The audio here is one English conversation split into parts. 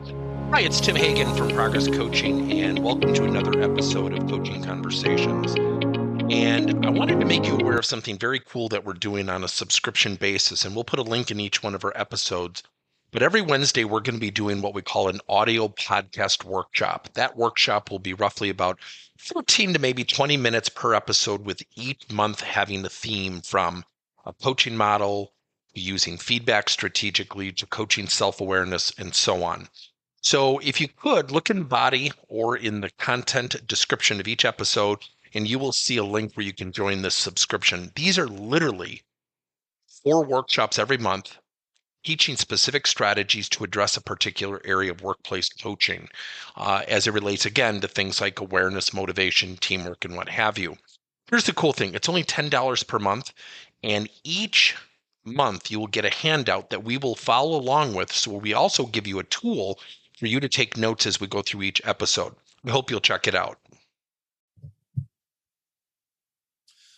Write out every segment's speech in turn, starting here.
Hi, it's Tim Hagen from Progress Coaching, and welcome to another episode of Coaching Conversations. And I wanted to make you aware of something very cool that we're doing on a subscription basis, and we'll put a link in each one of our episodes. But every Wednesday, we're going to be doing what we call an audio podcast workshop. That workshop will be roughly about 14 to maybe 20 minutes per episode, with each month having a theme from a coaching model, using feedback strategically, to coaching self-awareness, and so on. So if you could look in the body or in the content description of each episode, and you will see a link where you can join this subscription. These are literally 4 workshops every month, teaching specific strategies to address a particular area of workplace coaching, as it relates, again, to things like awareness, motivation, teamwork, and what have you. Here's the cool thing. It's only $10 per month, and each month you will get a handout that we will follow along with. So we also give you a tool for you to take notes as we go through each episode. We hope you'll check it out.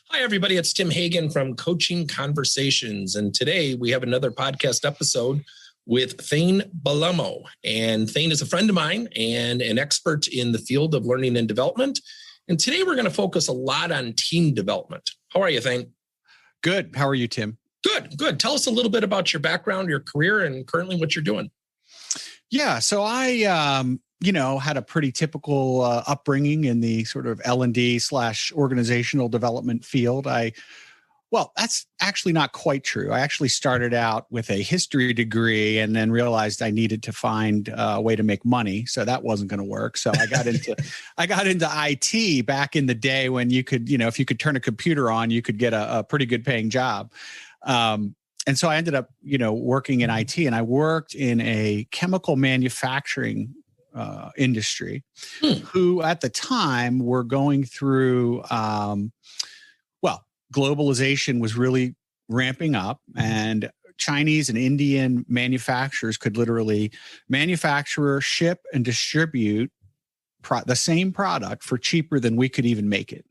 Hi, everybody. It's Tim Hagen from Coaching Conversations. And today we have another podcast episode with Thane Bellamo. And Thane is a friend of mine and an expert in the field of learning and development. And today we're going to focus a lot on team development. How are you, Thane? Good. How are you, Tim? Good. Tell us a little bit about your background, your career, and currently what you're doing. Yeah. So I, had a pretty typical upbringing in the sort of L&D / organizational development field. That's actually not quite true. I actually started out with a history degree and then realized I needed to find a way to make money. So that wasn't going to work. So I got into IT back in the day when you could, if you could turn a computer on, you could get a pretty good paying job. And so I ended up, working in IT, and I worked in a chemical manufacturing industry, who at the time were going through, globalization was really ramping up, and Chinese and Indian manufacturers could literally manufacture, ship, and distribute the same product for cheaper than we could even make it.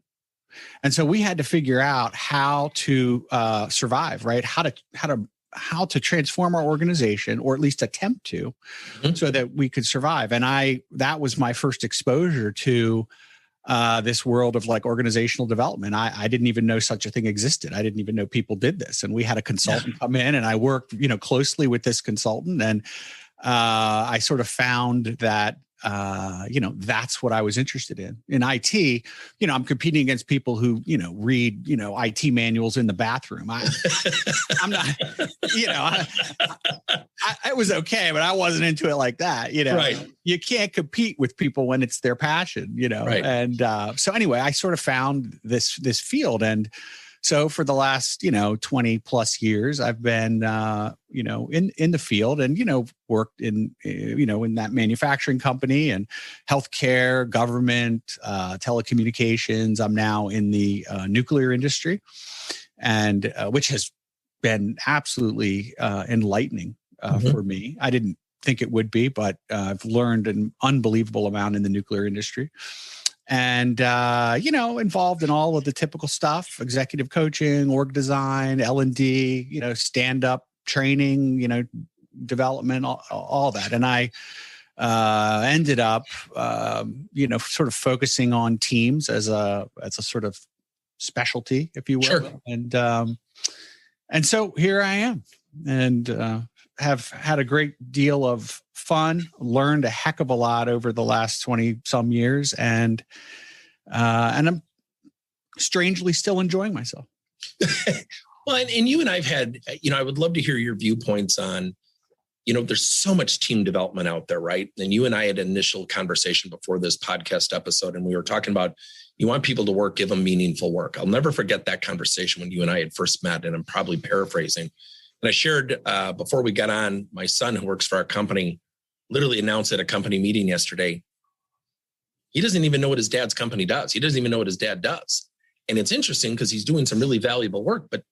And so we had to figure out how to survive, right? How to transform our organization, or at least attempt to, so that we could survive. And that was my first exposure to this world of like organizational development. I didn't even know such a thing existed. I didn't even know people did this. And we had a consultant come in, and I worked, closely with this consultant. And I sort of found that that's what I was interested in. In IT, I'm competing against people who, read, IT manuals in the bathroom. I'm not, it was okay, but I wasn't into it like that. Right. You can't compete with people when it's their passion, Right. And so anyway, I sort of found this field. And so for the last, 20 plus years, I've been, in the field, and, worked in that manufacturing company and healthcare, government, telecommunications. I'm now in the nuclear industry, and which has been absolutely enlightening for me. I didn't think it would be, but I've learned an unbelievable amount in the nuclear industry. And, involved in all of the typical stuff: executive coaching, org design, L&D, stand-up training, development, all that. And I ended up, sort of focusing on teams as a sort of specialty, if you will. Sure. And so here I am, and have had a great deal of fun, learned a heck of a lot over the last 20 some years. And I'm strangely still enjoying myself. Well, and you and I've had, I would love to hear your viewpoints on, there's so much team development out there, right? And you and I had an initial conversation before this podcast episode, and we were talking about, you want people to work, give them meaningful work. I'll never forget that conversation when you and I had first met, and I'm probably paraphrasing. And I shared before we got on, my son, who works for our company, literally announced at a company meeting yesterday, he doesn't even know what his dad's company does. He doesn't even know what his dad does. And it's interesting because he's doing some really valuable work, but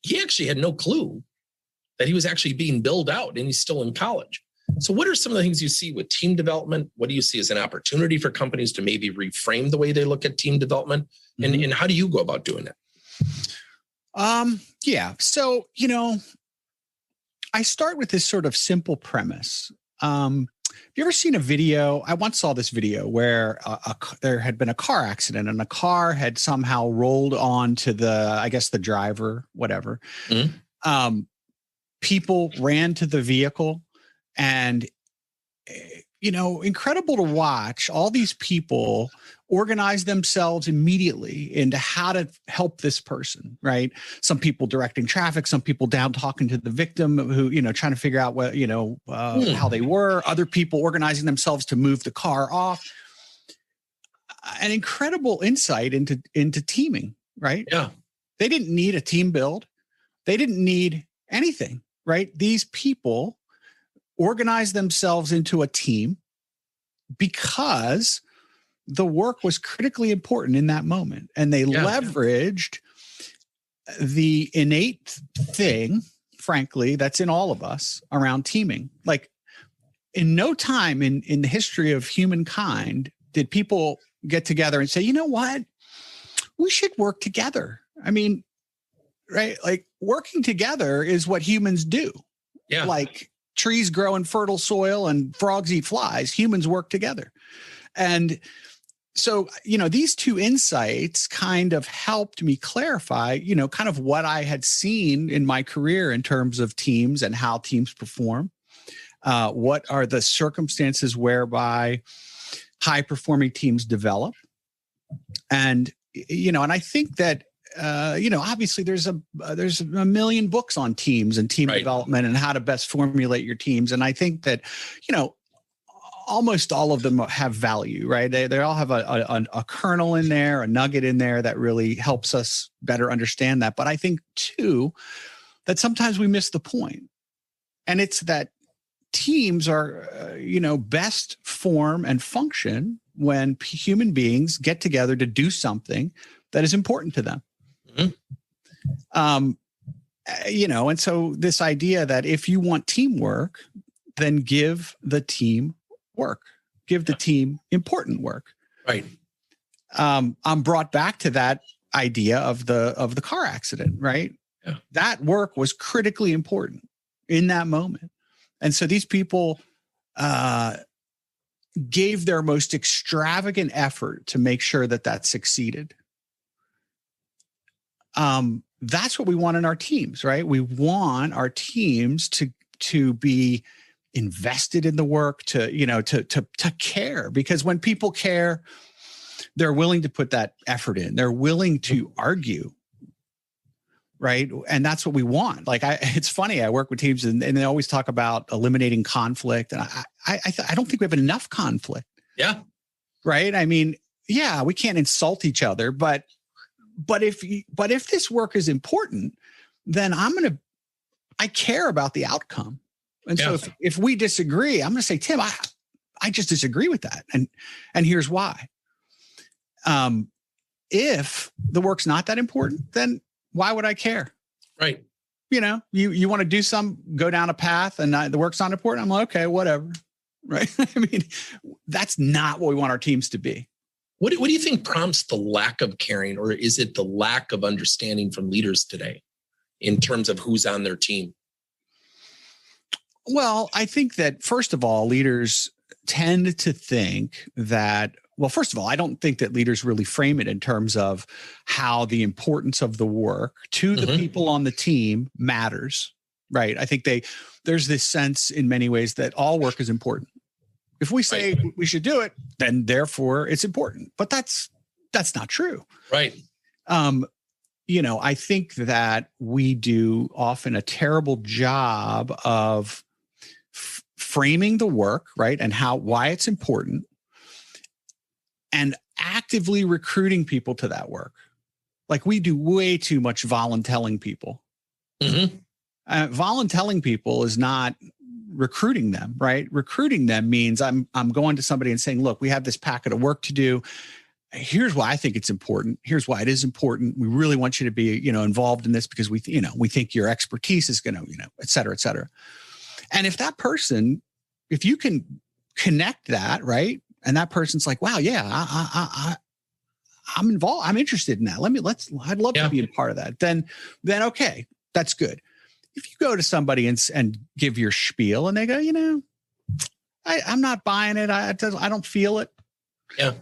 he actually had no clue that he was actually being billed out, and he's still in college. So what are some of the things you see with team development? What do you see as an opportunity for companies to maybe reframe the way they look at team development? And how do you go about doing it? Yeah. So, I start with this sort of simple premise, you ever seen a video? I once saw this video where there had been a car accident and a car had somehow rolled onto I guess the driver, whatever. Mm-hmm. People ran to the vehicle and, incredible to watch all these people organize themselves immediately into how to help this person, right? Some people directing traffic, some people down talking to the victim who, trying to figure out what, how they were, other people organizing themselves to move the car off. An incredible insight into teaming, right? Yeah. They didn't need a team build. They didn't need anything, right? These people organized themselves into a team because the work was critically important in that moment. And they leveraged the innate thing, frankly, that's in all of us around teaming. Like in no time in the history of humankind did people get together and say, you know what? We should work together. I mean, right? Like working together is what humans do. Yeah. Like trees grow in fertile soil and frogs eat flies. Humans work together. And so, these two insights kind of helped me clarify, kind of what I had seen in my career in terms of teams and how teams perform. What are the circumstances whereby high performing teams develop? And, and I think that, obviously there's a million books on teams and team development and how to best formulate your teams. And I think that, almost all of them have value, right? They all have a kernel in there, a nugget in there that really helps us better understand that. But I think too, that sometimes we miss the point. And it's that teams are, best form and function when human beings get together to do something that is important to them. Mm-hmm. And so this idea that if you want teamwork, then give the team work, give the team important work. Right. I'm brought back to that idea of the car accident, right? Yeah. That work was critically important in that moment. And so these people gave their most extravagant effort to make sure that succeeded. That's what we want in our teams, right? We want our teams to be invested in the work, to care, because when people care, they're willing to put that effort in. They're willing to argue, right? And that's what we want. Like it's funny. I work with teams, and they always talk about eliminating conflict, and I don't think we have enough conflict. Yeah. Right. I mean, yeah, we can't insult each other, but if this work is important, then I care about the outcome. And so if we disagree, I'm going to say, Tim, I just disagree with that. And here's why. If the work's not that important, then why would I care? Right. You want to go down a path and the work's not important. I'm like, okay, whatever. Right. I mean, that's not what we want our teams to be. What do you think prompts the lack of caring, or is it the lack of understanding from leaders today in terms of who's on their team? Well, I think that, first of all, leaders tend to think that, well, first of all, I don't think that leaders really frame it in terms of how the importance of the work to the people on the team matters, right? I think there's this sense in many ways that all work is important. If we say we should do it, then therefore it's important. But that's not true. Right. I think that we do often a terrible job of framing the work, right? And why it's important, and actively recruiting people to that work. Like we do way too much voluntelling people. Mm-hmm. Voluntelling people is not recruiting them, right? Recruiting them means I'm going to somebody and saying, look, we have this packet of work to do. Here's why I think it's important. Here's why it is important. We really want you to be, involved in this because we think your expertise is going to, et cetera, et cetera. And if you can connect that, right? And that person's like, wow, yeah, I'm involved. I'm interested in that. I'd love to be a part of that. Then okay, that's good. If you go to somebody and give your spiel and they go, I'm not buying it. I don't feel it. Yeah.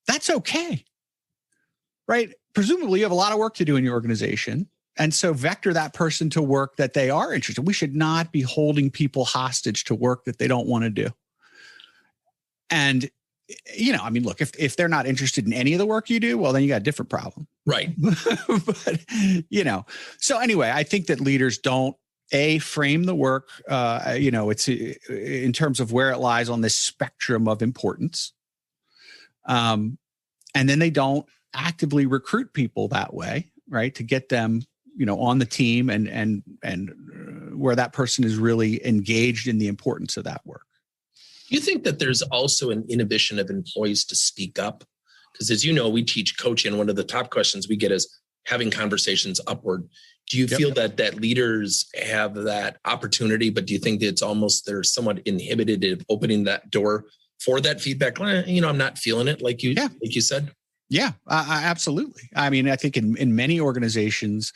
That's okay. Right. Presumably you have a lot of work to do in your organization. And so vector that person to work that they are interested. We should not be holding people hostage to work that they don't want to do. And, I mean, look, if they're not interested in any of the work you do, well, then you got a different problem. Right. But, so anyway, I think that leaders don't frame the work, it's in terms of where it lies on this spectrum of importance. And then they don't actively recruit people that way, right? To get them, on the team and where that person is really engaged in the importance of that work. You think that there's also an inhibition of employees to speak up? Because as you know, we teach coaching, and one of the top questions we get is having conversations upward. Do you feel that leaders have that opportunity, but do you think that it's almost they're somewhat inhibited of opening that door for that feedback? I'm not feeling it like you said. Yeah, absolutely. I mean, I think in many organizations,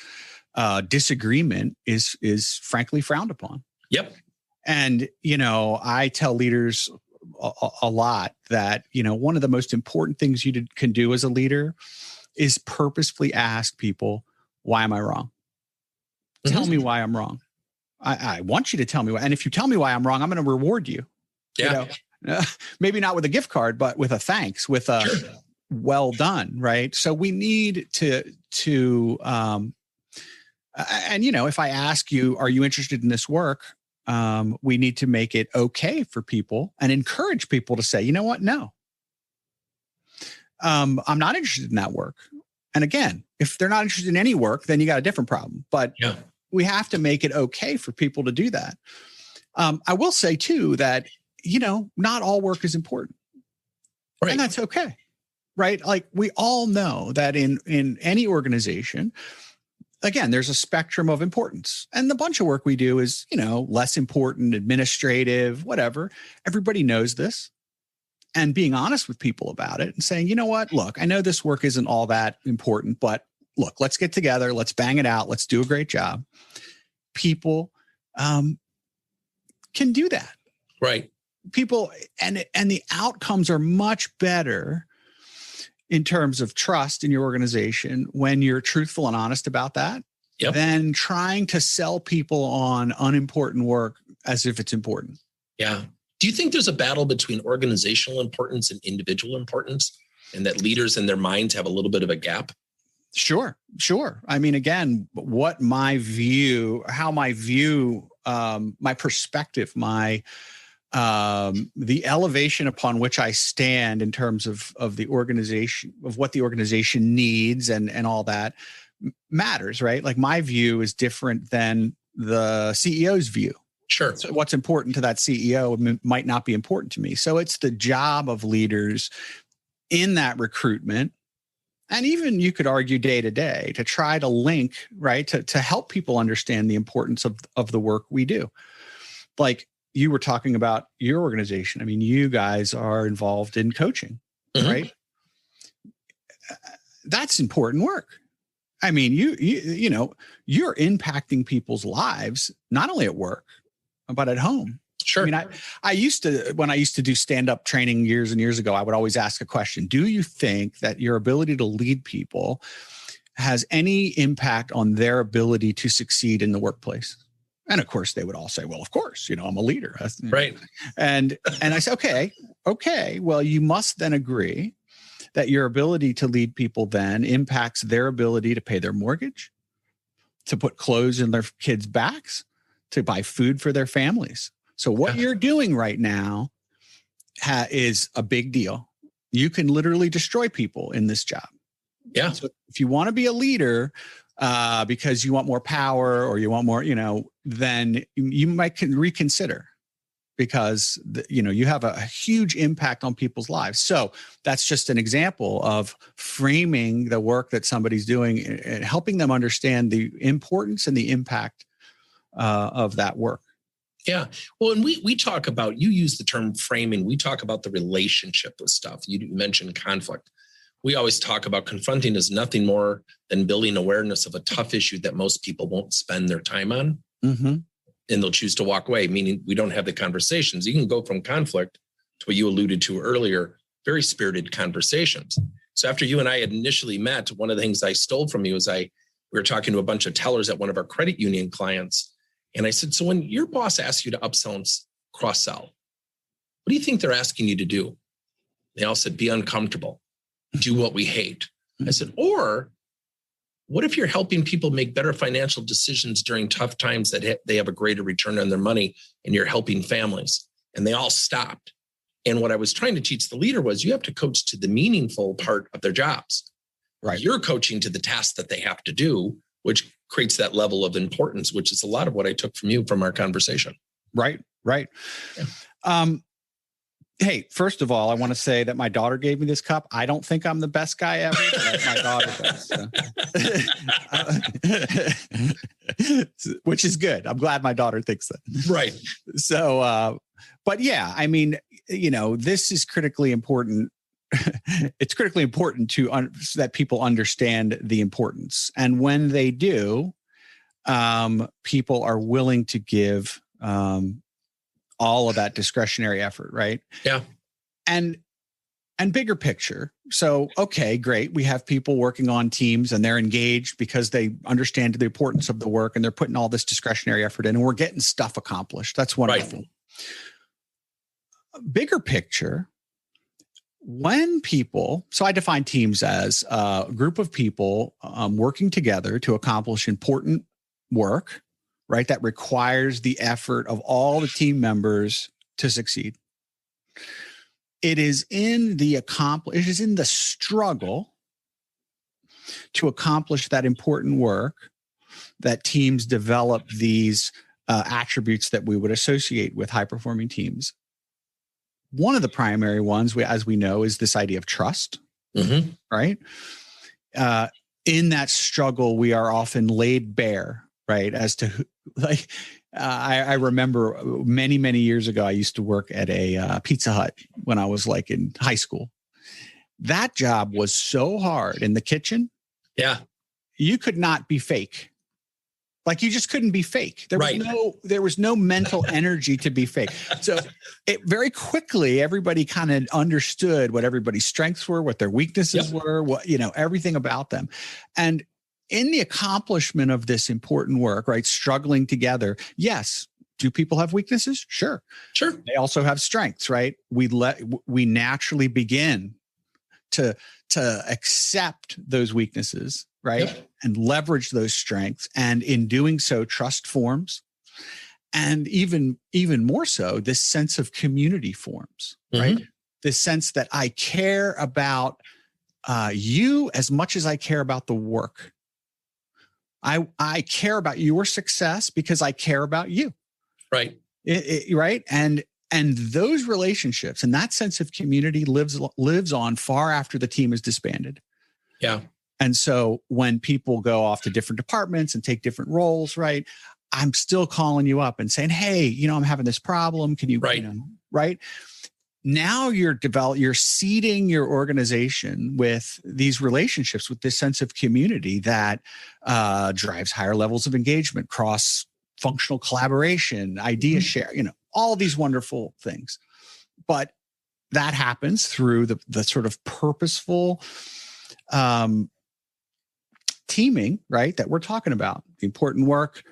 disagreement is frankly frowned upon. Yep. And, I tell leaders a lot that, one of the most important things you can do as a leader is purposefully ask people, why am I wrong? Mm-hmm. Tell me why I'm wrong. I want you to tell me why. And if you tell me why I'm wrong, I'm going to reward you. Yeah. Maybe not with a gift card, but with a thanks, with a well done. Right. So we need to if I ask you, are you interested in this work? We need to make it okay for people and encourage people to say, you know what? No, I'm not interested in that work. And again, if they're not interested in any work, then you got a different problem. But we have to make it okay for people to do that. I will say too that, not all work is important. Right. And that's okay. Right. Like we all know that in any organization, again, there's a spectrum of importance, and the bunch of work we do is, less important, administrative, whatever. Everybody knows this, and being honest with people about it and saying, you know what, look, I know this work isn't all that important, but look, let's get together. Let's bang it out. Let's do a great job. People can do that. Right. People and the outcomes are much better in terms of trust in your organization when you're truthful and honest about that, than trying to sell people on unimportant work as if it's important. Yeah. Do you think there's a battle between organizational importance and individual importance, and that leaders in their minds have a little bit of a gap? Sure. I mean, again, my perspective, the elevation upon which I stand in terms of the organization, of what the organization needs and all that matters, right? Like my view is different than the CEO's view. Sure. So what's important to that CEO might not be important to me. So it's the job of leaders in that recruitment, and even you could argue day to day, to try to link, right, to help people understand the importance of the work we do. Like, you were talking about your organization. I mean, you guys are involved in coaching, right? That's important work. I mean, you're impacting people's lives, not only at work, but at home. Sure. I mean, when I used to do stand-up training years and years ago, I would always ask a question. Do you think that your ability to lead people has any impact on their ability to succeed in the workplace? And of course, they would all say, well, of course, I'm a leader. Right. And I say, okay, well, you must then agree that your ability to lead people then impacts their ability to pay their mortgage, to put clothes in their kids' backs, to buy food for their families. So what you're doing right now is a big deal. You can literally destroy people in this job. Yeah. So if you want to be a leader, because you want more power or you want more, then you might reconsider, because you have a huge impact on people's lives. So that's just an example of framing the work that somebody's doing and helping them understand the importance and the impact of that work. Yeah. Well, and we talk about, you use the term framing. We talk about the relationship with stuff. You mentioned conflict. We always talk about confronting is nothing more than building awareness of a tough issue that most people won't spend their time on. Mm-hmm. and they'll choose to walk away, meaning we don't have the conversations. You can go from conflict to what you alluded to earlier, very spirited conversations. So after you and I had initially met, one of the things I stole from you is we were talking to a bunch of tellers at one of our credit union clients. And I said, so when your boss asks you to upsell and cross-sell, what do you think they're asking you to do? They all said, be uncomfortable, do what we hate. I said, or what if you're helping people make better financial decisions during tough times that they have a greater return on their money and you're helping families? And they all stopped. And what I was trying to teach the leader was you have to coach to the meaningful part of their jobs. Right. You're coaching to the tasks that they have to do, which creates that level of importance, which is a lot of what I took from you from our conversation. Right. Yeah. Hey, first of all, I want to say that my daughter gave me this cup. I don't think I'm the best guy ever, but my daughter does. Which is good. I'm glad my daughter thinks that. Right. So, but yeah, I mean, this is critically important. It's critically important so that people understand the importance. And when they do, people are willing to give all of that discretionary effort, right? Yeah. And bigger picture. So, okay, great. We have people working on teams and they're engaged because they understand the importance of the work and they're putting all this discretionary effort in and we're getting stuff accomplished. That's wonderful. Right. Bigger picture, so I define teams as a group of people working together to accomplish important work, right? That requires the effort of all the team members to succeed. It is in the struggle to accomplish that important work that teams develop these attributes that we would associate with high-performing teams. One of the primary ones, as we know, is this idea of trust, right? In that struggle, we are often laid bare, right? As to I remember many, many years ago, I used to work at a Pizza Hut when I was in high school. That job was so hard in the kitchen. Yeah. You could not be fake. You just couldn't be fake. There was no mental energy to be fake. So very quickly, everybody kind of understood what everybody's strengths were, what their weaknesses were, everything about them. And in the accomplishment of this important work, right, struggling together, yes, do people have weaknesses? Sure. They also have strengths, right? We naturally begin to accept those weaknesses, right? And leverage those strengths. And in doing so, trust forms. And even more so, this sense of community forms, right? This sense that I care about you as much as I care about the work. I care about your success because I care about you. Right. Right. And those relationships and that sense of community lives on far after the team is disbanded. Yeah. And so when people go off to different departments and take different roles, right, I'm still calling you up and saying, hey, I'm having this problem. Can you, right? Now you're seeding your organization with these relationships, with this sense of community that drives higher levels of engagement, cross-functional collaboration, idea share, all these wonderful things. But that happens through the sort of purposeful teaming, right, that we're talking about. The important work,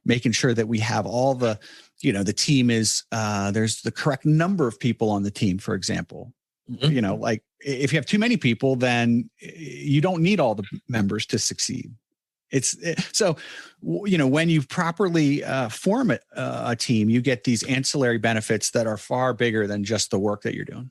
making sure that we have all the team is, there's the correct number of people on the team, for example. If you have too many people, then you don't need all the members to succeed. So when you properly form a team, you get these ancillary benefits that are far bigger than just the work that you're doing.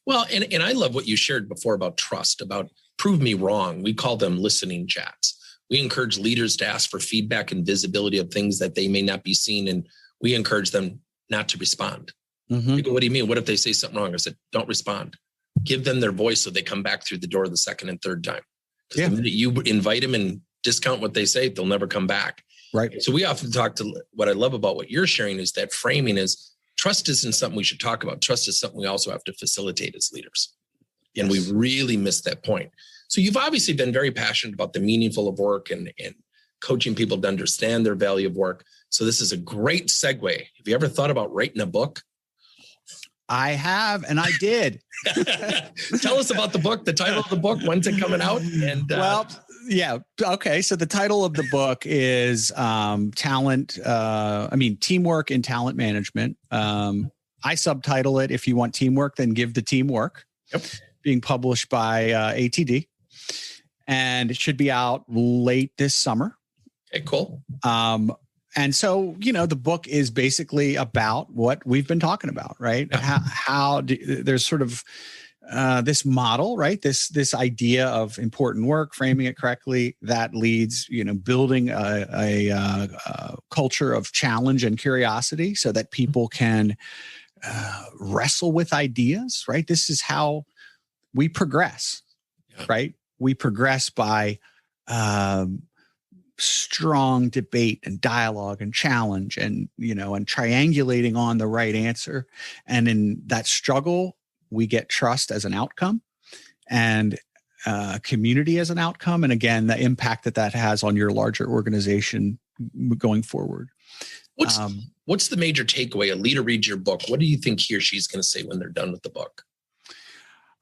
Well, and I love what you shared before about trust, about prove me wrong. We call them listening chats. We encourage leaders to ask for feedback and visibility of things that they may not be seen, and we encourage them not to respond. They go, what do you mean? What if they say something wrong? I said, don't respond. Give them their voice so they come back through the door the second and third time. Because the minute you invite them and discount what they say, they'll never come back. Right. So we often talk to, what I love about what you're sharing is that framing is trust isn't something we should talk about. Trust is something we also have to facilitate as leaders. And we really missed that point. So you've obviously been very passionate about the meaningful of work and coaching people to understand their value of work. So this is a great segue. Have you ever thought about writing a book? I have, and I did. Tell us about the book, the title of the book, when's it coming out? And well, yeah. Okay. So the title of the book is Teamwork in Talent Management. I subtitle it, if you want teamwork, then give the teamwork. Yep. Being published by ATD. And it should be out late this summer. Okay, cool. And so, the book is basically about what we've been talking about, right? Yeah. There's sort of this model, right? This idea of important work, framing it correctly, that leads, building a culture of challenge and curiosity so that people can wrestle with ideas, right? This is how we progress, right? We progress by strong debate and dialogue and challenge and triangulating on the right answer. And in that struggle, we get trust as an outcome and community as an outcome. And again, the impact that has on your larger organization going forward. What's the major takeaway? A leader reads your book. What do you think he or she's going to say when they're done with the book?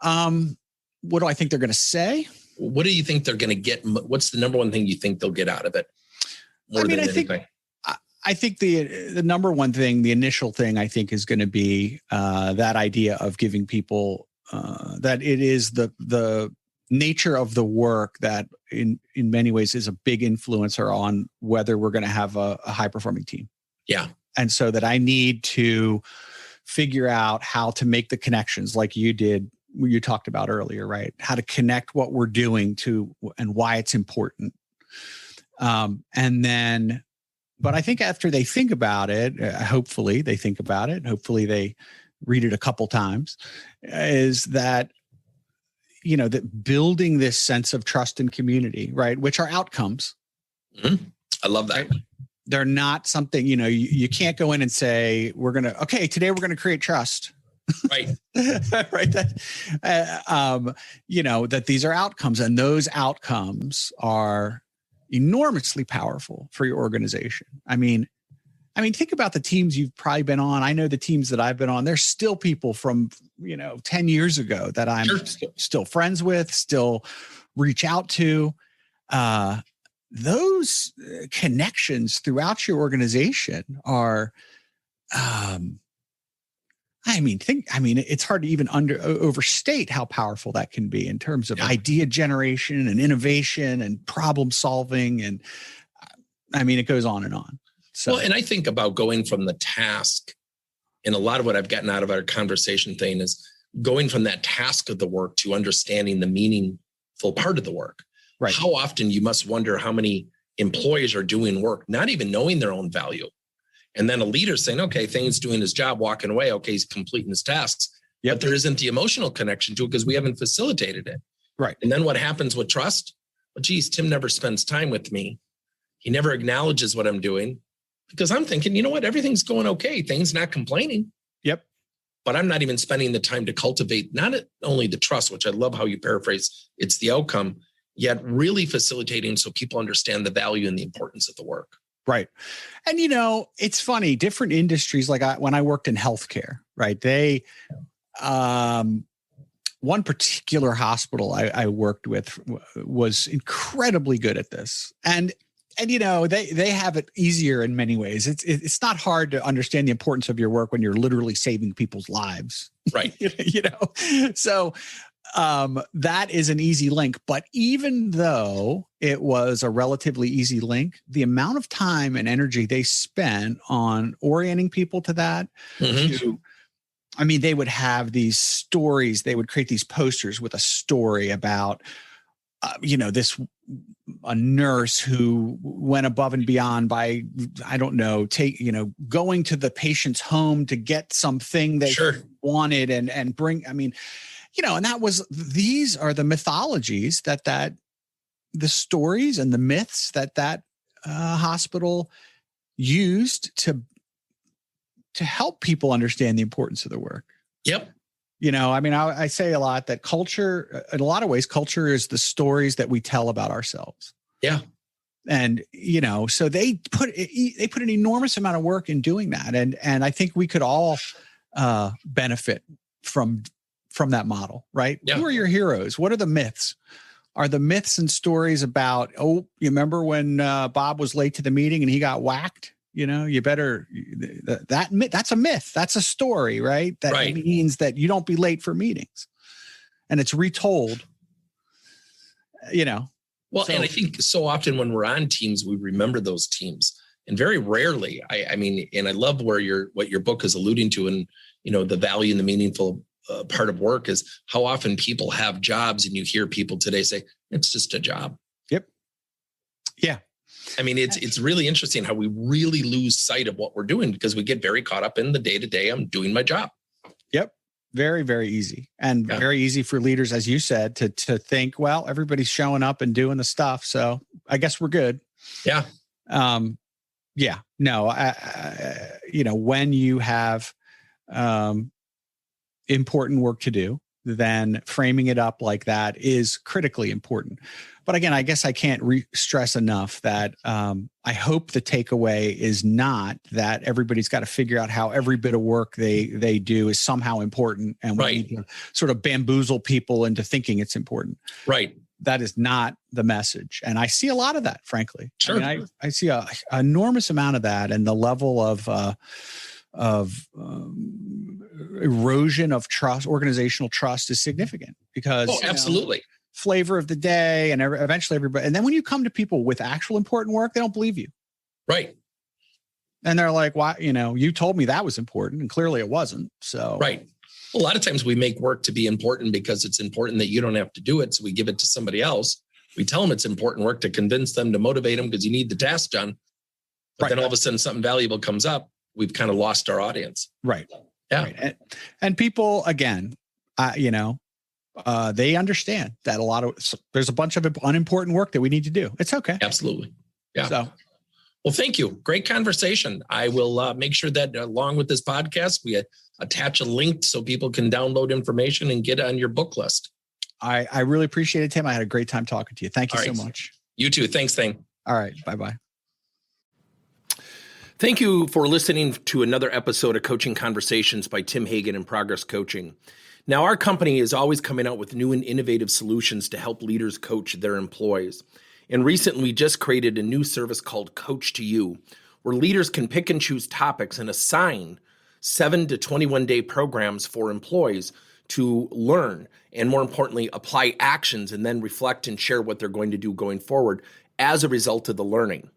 What do I think they're going to say? What do you think they're going to get? What's the number one thing you think they'll get out of it? I think the number one thing, the initial thing, I think is going to be that idea of giving people that it is the nature of the work that in many ways is a big influencer on whether we're going to have a high performing team. Yeah. And so that I need to figure out how to make the connections like you did, you talked about earlier, right? How to connect what we're doing to and why it's important. But I think after they think about it, hopefully they think about it, hopefully they read it a couple times, is that, that building this sense of trust and community, right? Which are outcomes. Mm-hmm. I love that. Right? They're not something, you can't go in and say, today we're going to create trust. Right. Right. That, that these are outcomes, and those outcomes are enormously powerful for your organization. I mean, think about the teams you've probably been on. I know the teams that I've been on, there's still people from, 10 years ago that I'm still friends with, still reach out to. Those connections throughout your organization are, it's hard to even overstate how powerful that can be in terms of idea generation and innovation and problem solving. And it goes on and on. So, well, and I think about going from the task, and a lot of what I've gotten out of our conversation thing is going from that task of the work to understanding the meaningful part of the work. Right. How often you must wonder how many employees are doing work, not even knowing their own value. And then a leader saying, okay, Thane's doing his job, walking away. Okay, he's completing his tasks. Yep. But there isn't the emotional connection to it because we haven't facilitated it. Right. And then what happens with trust? Well, geez, Tim never spends time with me. He never acknowledges what I'm doing because I'm thinking, you know what? Everything's going okay. Thane's not complaining. Yep. But I'm not even spending the time to cultivate not only the trust, which I love how you paraphrase, it's the outcome, yet really facilitating so people understand the value and the importance of the work. Right. And, it's funny, different industries, like when I worked in healthcare, right? One particular hospital I worked with was incredibly good at this. And they have it easier in many ways. It's not hard to understand the importance of your work when you're literally saving people's lives. Right. So that is an easy link. But even though it was a relatively easy link, the amount of time and energy they spent on orienting people to that, they would have these stories, they would create these posters with a story about, a nurse who went above and beyond by, going to the patient's home to get something they wanted and bring, and these are the mythologies that the stories and the myths that hospital used to help people understand the importance of the work. Yep. I say a lot that culture, in a lot of ways, culture is the stories that we tell about ourselves. Yeah. And, so they put an enormous amount of work in doing that. And I think we could all benefit from that model, right? Yeah. Who are your heroes? What are the myths? Are the myths and stories about, you remember when Bob was late to the meeting and he got whacked? That's a myth. That's a story, right? That means that you don't be late for meetings. And it's retold, Well, and I think so often when we're on teams, we remember those teams. And very rarely, I mean, and I love what your book is alluding to, and, the value and the meaningful part of work is how often people have jobs, and you hear people today say, it's just a job. Yep. Yeah. I mean, it's really interesting how we really lose sight of what we're doing because we get very caught up in the day-to-day. I'm doing my job. Yep. Very, very easy. And very easy for leaders, as you said, to think, well, everybody's showing up and doing the stuff, so I guess we're good. Yeah. Yeah. No, when you have important work to do, then framing it up like that is critically important. But again, I guess I can't stress enough that I hope the takeaway is not that everybody's got to figure out how every bit of work they do is somehow important, and we need to sort of bamboozle people into thinking it's important. Right. That is not the message. And I see a lot of that, frankly. Sure. I mean, I see an enormous amount of that, and the level of erosion of trust, organizational trust, is significant because absolutely. Flavor of the day, and eventually everybody. And then when you come to people with actual important work, they don't believe you. Right. And they're like, why, you told me that was important, and clearly it wasn't. So, right. A lot of times we make work to be important because it's important that you don't have to do it. So we give it to somebody else. We tell them it's important work to convince them, to motivate them because you need the task done. But then all of a sudden something valuable comes up. We've kind of lost our audience. Right. Yeah. Right. And people, again, they understand that there's a bunch of unimportant work that we need to do. It's okay. Absolutely. Yeah. So, well, thank you. Great conversation. I will make sure that along with this podcast, we attach a link so people can download information and get on your book list. I really appreciate it, Tim. I had a great time talking to you. Thank you so much. You too. Thanks, Thane. All right. Bye-bye. Thank you for listening to another episode of Coaching Conversations by Tim Hagen and Progress Coaching. Now, our company is always coming out with new and innovative solutions to help leaders coach their employees. And recently, we just created a new service called Coach to You, where leaders can pick and choose topics and assign 7 to 21-day programs for employees to learn and, more importantly, apply actions and then reflect and share what they're going to do going forward as a result of the learning.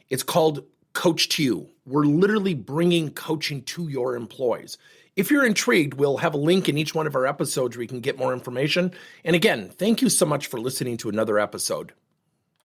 It's called Coach to You. We're literally bringing coaching to your employees. If you're intrigued, we'll have a link in each one of our episodes where you can get more information. And again, thank you so much for listening to another episode.